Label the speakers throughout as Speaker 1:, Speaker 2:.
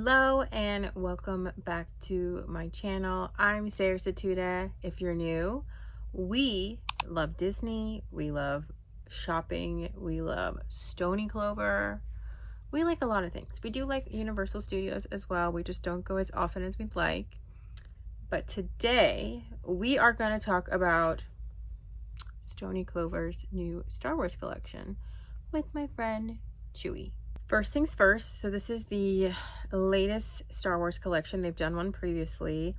Speaker 1: Hello and welcome back to my channel. I'm Sarah Satuda. If you're new, we love Disney, we love shopping, we love Stoney Clover. We like a lot of things. We do like Universal Studios as well. We just don't go as often as we'd like. But today we are going to talk about Stoney Clover's new Star Wars collection with my friend Chewy. First things first, so this is the latest Star Wars collection. They've done one previously.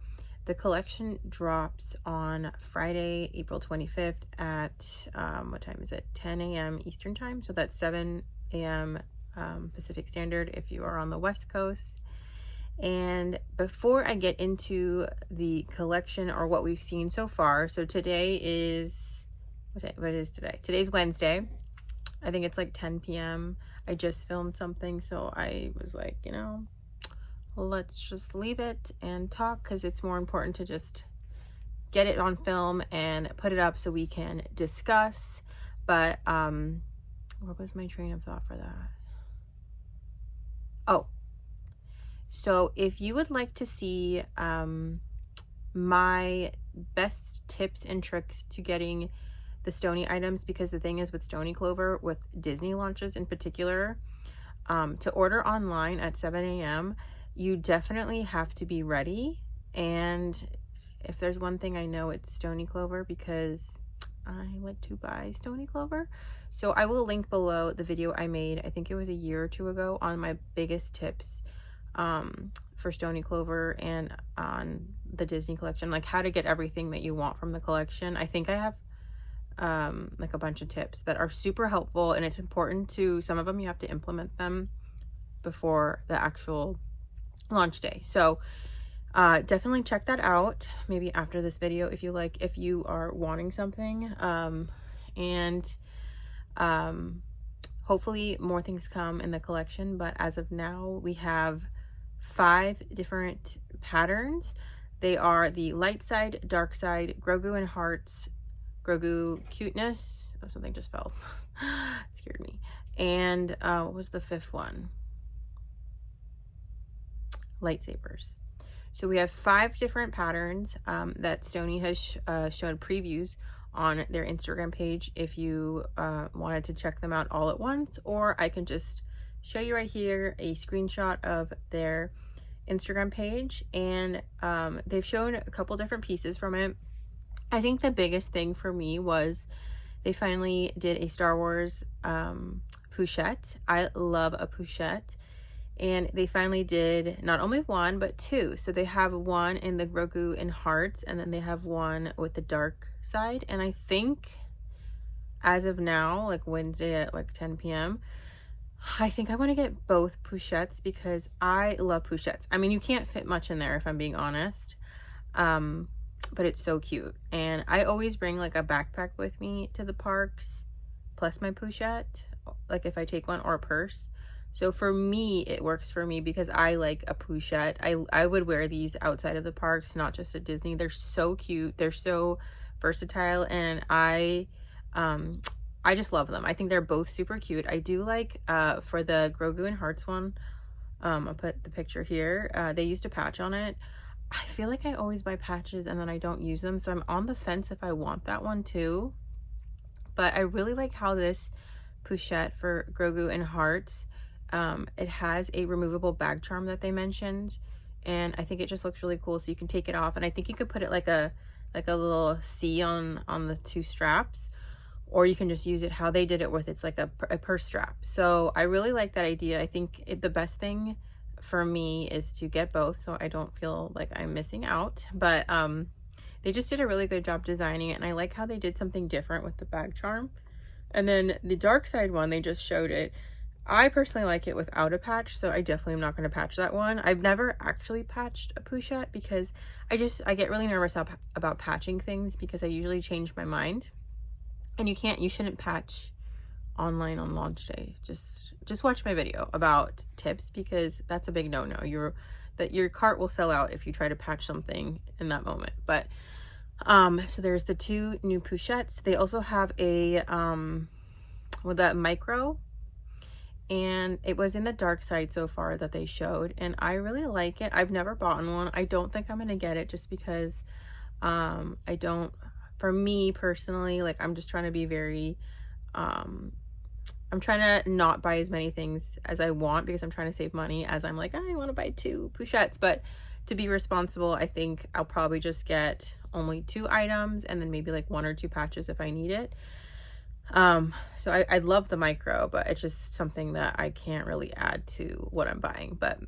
Speaker 1: The collection drops on Friday, April 25th at, what time is it? 10 a.m. Eastern time. So that's 7 a.m. Pacific Standard if you are on the West Coast. And before I get into the collection or what we've seen so far, so today is, what is today? Today's Wednesday. I think it's like 10 p.m. I just filmed something, so I was like, let's just leave it and talk because it's more important to just get it on film and put it up so we can discuss. But what was my train of thought for that? Oh, so if you would like to see my best tips and tricks to getting the Stoney items, because the thing is with Stoney Clover, with Disney launches in particular, to order online at 7 a.m., you definitely have to be ready. And if there's one thing I know, it's Stoney Clover, because I like to buy Stoney Clover. So I will link below the video I made, I think it was a year or two ago, on my biggest tips for Stoney Clover and on the Disney collection, like how to get everything that you want from the collection. I think I have like a bunch of tips that are super helpful, and it's important to, some of them you have to implement them before the actual launch day. So definitely check that out maybe after this video if you are wanting something, and hopefully more things come in the collection. But as of now, we have 5 different patterns. They are the light side, dark side, Grogu and Hearts, Grogu Cuteness. Oh, something just fell. Scared me. And what was the 5th one? Lightsabers. So we have 5 different patterns that Stoney has shown previews on their Instagram page if you wanted to check them out all at once, or I can just show you right here a screenshot of their Instagram page. And they've shown a couple different pieces from it. I think the biggest thing for me was they finally did a Star Wars pochette. I love a pochette. And they finally did not only 1, but 2. So they have one in the Grogu and Hearts, and then they have one with the dark side. And I think as of now, like Wednesday at like 10 p.m., I think I want to get both pochettes because I love pochettes. I mean, you can't fit much in there if I'm being honest. But it's so cute. And I always bring like a backpack with me to the parks, plus my pochette, like if I take one, or a purse. So for me, it works for me because I like a pochette. I would wear these outside of the parks, not just at Disney. They're so cute. They're so versatile, and I just love them. I think they're both super cute. I do like for the Grogu and Hearts one, I'll put the picture here. They used a patch on it. I feel like I always buy patches and then I don't use them, so I'm on the fence if I want that one too. But I really like how this pochette for Grogu and Hearts, it has a removable bag charm that they mentioned, and I think it just looks really cool. So you can take it off, and I think you could put it like a little C on the 2 straps, or you can just use it how they did it with, it's like a purse strap. So I really like that idea. I think the best thing for me is to get both so I don't feel like I'm missing out. But they just did a really good job designing it, and I like how they did something different with the bag charm. And then the dark side one, they just showed it. I personally like it without a patch, so I definitely am not going to patch that one. I've never actually patched a pochette because I get really nervous about patching things because I usually change my mind. And you shouldn't patch online on launch day. Just watch my video about tips, because that's a big no-no. Your cart will sell out if you try to patch something in that moment. But so there's the 2 new pochettes. They also have a with that micro, and it was in the dark side so far that they showed, and I really like it. I've never bought one. I don't think I'm gonna get it just because I don't, for me personally, like I'm just trying to be very I'm trying to not buy as many things as I want because I'm trying to save money, as I'm like, I want to buy 2 pochettes. But to be responsible, I think I'll probably just get only 2 items and then maybe like 1 or 2 patches if I need it. So I love the micro, but it's just something that I can't really add to what I'm buying. But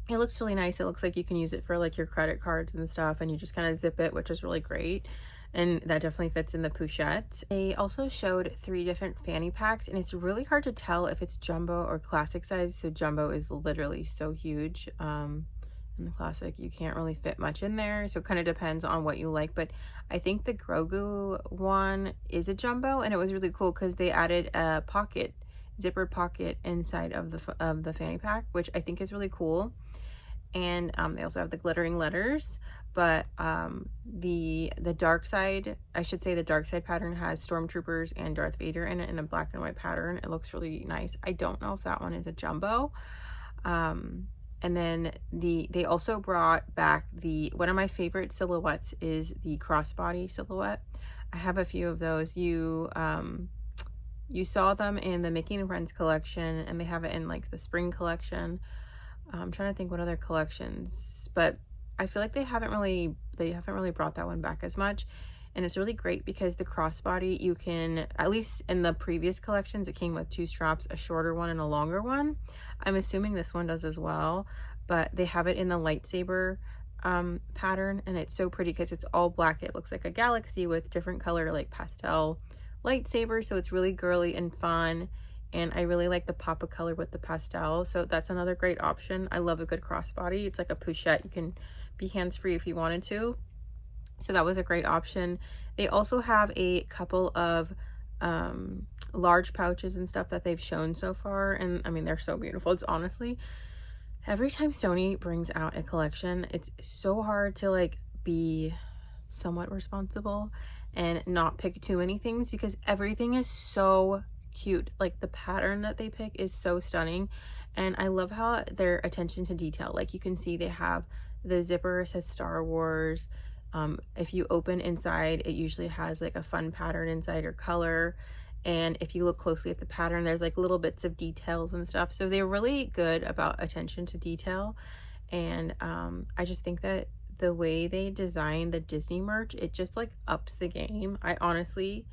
Speaker 1: it looks really nice. It looks like you can use it for like your credit cards and stuff, and you just kind of zip it, which is really great. And that definitely fits in the pochette. They also showed 3 different fanny packs, and it's really hard to tell if it's jumbo or classic size. So jumbo is literally so huge. In the classic, you can't really fit much in there. So it kind of depends on what you like. But I think the Grogu one is a jumbo, and it was really cool because they added a pocket, zippered pocket inside of the fanny pack, which I think is really cool. And they also have the glittering letters. But the dark side, I should say the dark side pattern has stormtroopers and Darth Vader in it in a black and white pattern. It looks really nice. I don't know if that one is a jumbo. And then they also brought back one of my favorite silhouettes is the crossbody silhouette. I have a few of those. You saw them in the Mickey and Friends collection, and they have it in like the spring collection. I'm trying to think what other collections, but I feel like they haven't really brought that one back as much. And it's really great because the crossbody, you can, at least in the previous collections, it came with 2 straps, a shorter one and a longer one. I'm assuming this one does as well, but they have it in the lightsaber pattern, and it's so pretty because it's all black. It looks like a galaxy with different color like pastel lightsabers, so it's really girly and fun. And I really like the pop of color with the pastel, so that's another great option. I love a good crossbody. It's like a pochette. You can be hands-free if you wanted to. So that was a great option. They also have a couple of large pouches and stuff that they've shown so far, and I mean, they're so beautiful. It's honestly, every time Stoney brings out a collection, it's so hard to like be somewhat responsible and not pick too many things because everything is so cute. Like the pattern that they pick is so stunning, and I love how their attention to detail, like you can see they have the zipper says Star Wars. If you open inside, it usually has like a fun pattern inside or color, and if you look closely at the pattern, there's like little bits of details and stuff. So they're really good about attention to detail, and I just think that the way they design the Disney merch, it just like ups the game. I honestly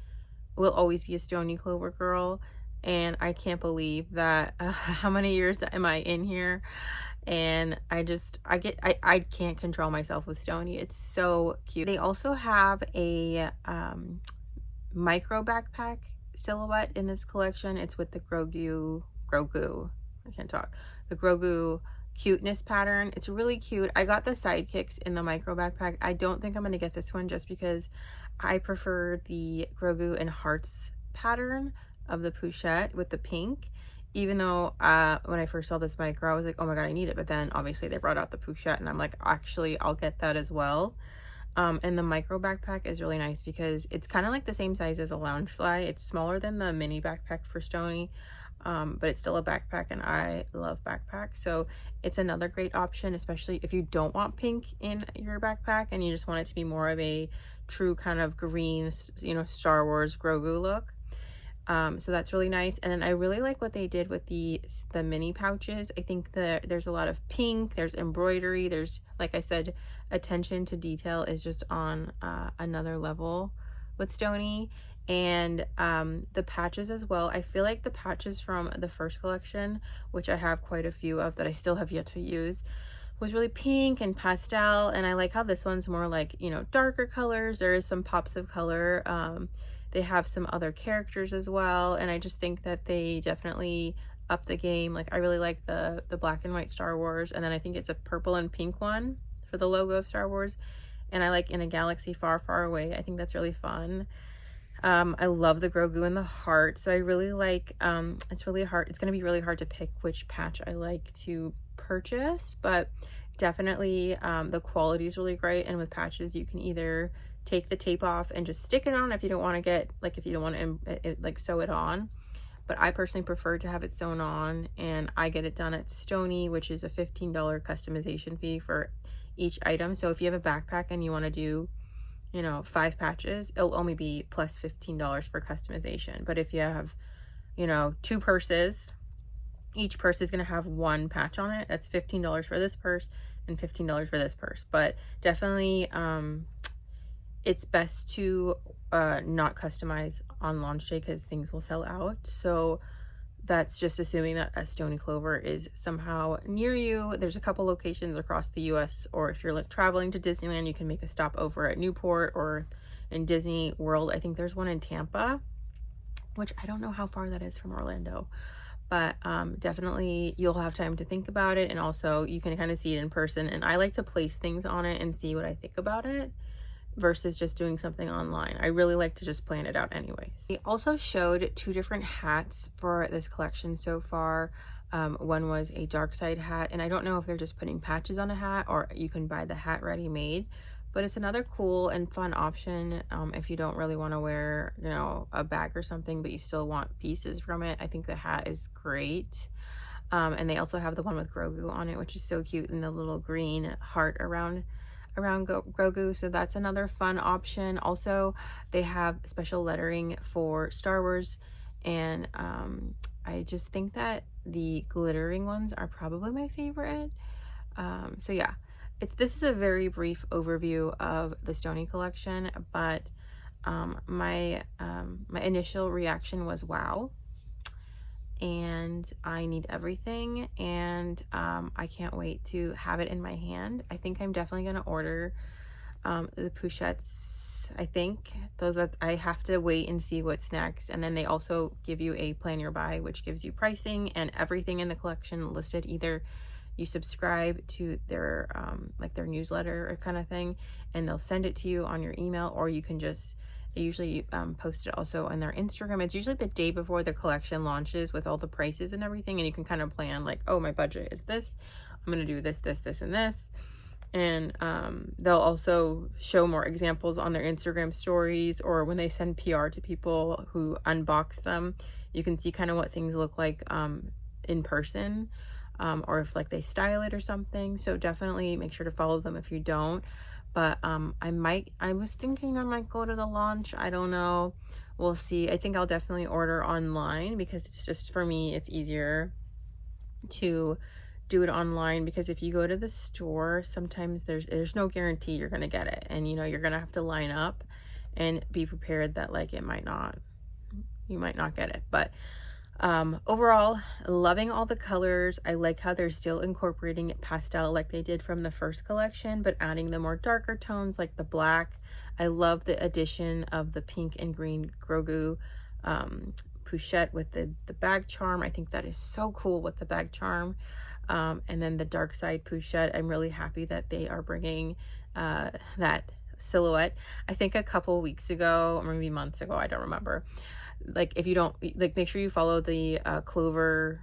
Speaker 1: will always be a Stoney Clover girl, and I can't believe that how many years am I in here, and I can't control myself with Stoney. It's so cute. They also have a micro backpack silhouette in this collection. It's with the Grogu, I can't talk, the Grogu cuteness pattern. It's really cute. I got the sidekicks in the micro backpack. I don't think I'm going to get this one just because I prefer the Grogu and Hearts pattern of the pochette with the pink, even though when I first saw this micro, I was like, oh my god, I need it. But then obviously they brought out the pochette, and I'm like, actually, I'll get that as well. And the micro backpack is really nice because it's kind of like the same size as a Loungefly. It's smaller than the mini backpack for Stoney, but it's still a backpack, and I love backpacks. So it's another great option, especially if you don't want pink in your backpack and you just want it to be more of a true kind of green, you know, Star Wars Grogu look. So that's really nice. And then I really like what they did with the mini pouches. I think there's a lot of pink, there's embroidery, there's, like I said, attention to detail is just on another level with Stoney. And the patches as well. I feel like the patches from the first collection, which I have quite a few of that I still have yet to use, was really pink and pastel. And I like how this one's more like, you know, darker colors. There is some pops of color. They have some other characters as well, and I just think that they definitely up the game. Like, I really like the black and white Star Wars, and then I think it's a purple and pink one for the logo of Star Wars, and I like In a Galaxy Far, Far Away. I think that's really fun. I love the Grogu and the heart, so I really like, it's really hard, it's going to be really hard to pick which patch I like to purchase, but definitely the quality is really great, and with patches you can either take the tape off and just stick it on if you don't want to get, like, if you don't want to like sew it on, but I personally prefer to have it sewn on, and I get it done at Stoney, which is a $15 customization fee for each item. So if you have a backpack and you want to do, you know, 5 patches, it'll only be plus $15 for customization. But if you have, you know, 2 purses, each purse is going to have 1 patch on it. That's $15 for this purse and $15 for this purse. But definitely it's best to not customize on launch day because things will sell out. So that's just assuming that a Stoney Clover is somehow near you. There's a couple locations across the US, or if you're like traveling to Disneyland, you can make a stop over at Newport or in Disney World. I think there's one in Tampa, which I don't know how far that is from Orlando, but definitely you'll have time to think about it, and also you can kind of see it in person. And I like to place things on it and see what I think about it versus just doing something online. I really like to just plan it out anyways. We also showed 2 different hats for this collection so far. One was a dark side hat, and I don't know if they're just putting patches on a hat or you can buy the hat ready made, but it's another cool and fun option if you don't really want to wear, you know, a bag or something, but you still want pieces from it. I think the hat is great. And they also have the one with Grogu on it, which is so cute, and the little green heart around Grogu, so that's another fun option. Also, they have special lettering for Star Wars, and I just think that the glittering ones are probably my favorite. So yeah, this is a very brief overview of the Stoney collection, but my initial reaction was wow, and I need everything, and I can't wait to have it in my hand. I think I'm definitely going to order the pochettes. I think those I have to wait and see what's next. And then they also give you a plan your buy, which gives you pricing and everything in the collection listed. Either you subscribe to their like their newsletter or kind of thing, and they'll send it to you on your email, or you can just, they usually post it also on their Instagram. It's usually the day before the collection launches with all the prices and everything, and you can kind of plan like, oh, my budget is this, I'm gonna do this, this, this, and this. And they'll also show more examples on their Instagram stories, or when they send PR to people who unbox them, you can see kind of what things look like in person, or if like they style it or something. So definitely make sure to follow them if you don't. But I was thinking I might go to the launch. I don't know. We'll see. I think I'll definitely order online because it's just, for me, it's easier to do it online, because if you go to the store, sometimes there's no guarantee you're going to get it. And, you know, you're going to have to line up and be prepared that like you might not get it. But overall, loving all the colors. I like how they're still incorporating pastel like they did from the first collection, but adding the more darker tones like the black. I love the addition of the pink and green Grogu pochette with the bag charm. I think that is so cool with the bag charm. And then the dark side pochette, I'm really happy that they are bringing that silhouette. I think a couple weeks ago, or maybe months ago, I don't remember, like, if you don't, like, make sure you follow the Clover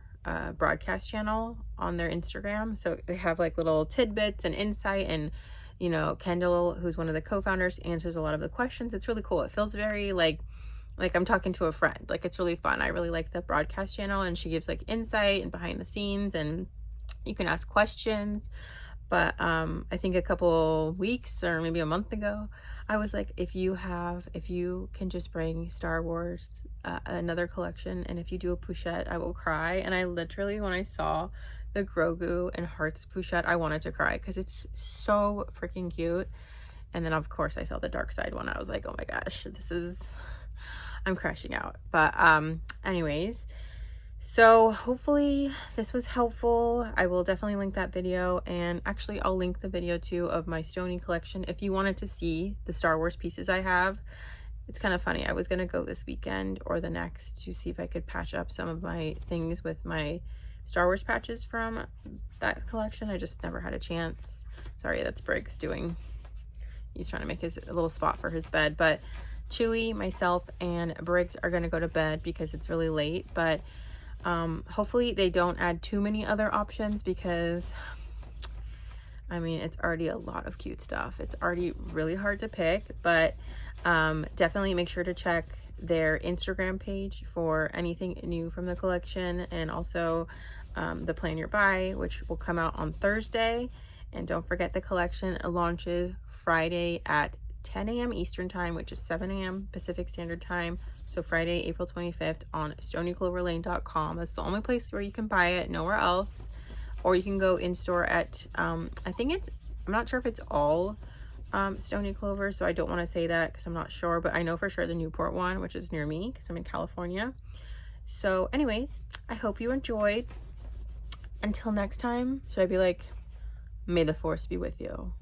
Speaker 1: broadcast channel on their Instagram. So they have like little tidbits and insight, and, you know, Kendall, who's one of the co-founders, answers a lot of the questions. It's really cool. It feels very like I'm talking to a friend. Like, it's really fun. I really like the broadcast channel, and she gives like insight and behind the scenes, and you can ask questions. But I think a couple weeks or maybe a month ago, I was like, if you can just bring Star Wars, another collection, and if you do a pochette, I will cry. And I literally, when I saw the Grogu and Hearts pochette, I wanted to cry because it's so freaking cute. And then of course I saw the dark side one. I was like, oh my gosh, I'm crashing out. But anyways, so hopefully this was helpful. I will definitely link that video, and actually I'll link the video too of my Stoney collection if you wanted to see the Star Wars pieces I have. It's kind of funny. I was going to go this weekend or the next to see if I could patch up some of my things with my Star Wars patches from that collection. I just never had a chance. Sorry, that's Briggs he's trying to make a little spot for his bed. But Chewy, myself, and Briggs are going to go to bed because it's really late. But hopefully they don't add too many other options, because I mean, it's already a lot of cute stuff. It's already really hard to pick, but definitely make sure to check their Instagram page for anything new from the collection, and also the Plan Your Buy, which will come out on Thursday. And don't forget, the collection launches Friday at 10 a.m. Eastern Time, which is 7 a.m. Pacific Standard Time. So Friday, April 25th on StoneyCloverLane.com. That's the only place where you can buy it, nowhere else. Or you can go in store at, I'm not sure if it's all Stoney Clover, so I don't want to say that because I'm not sure, but I know for sure the Newport one, which is near me because I'm in California. So anyways, I hope you enjoyed. Until next time, should I be like, may the force be with you?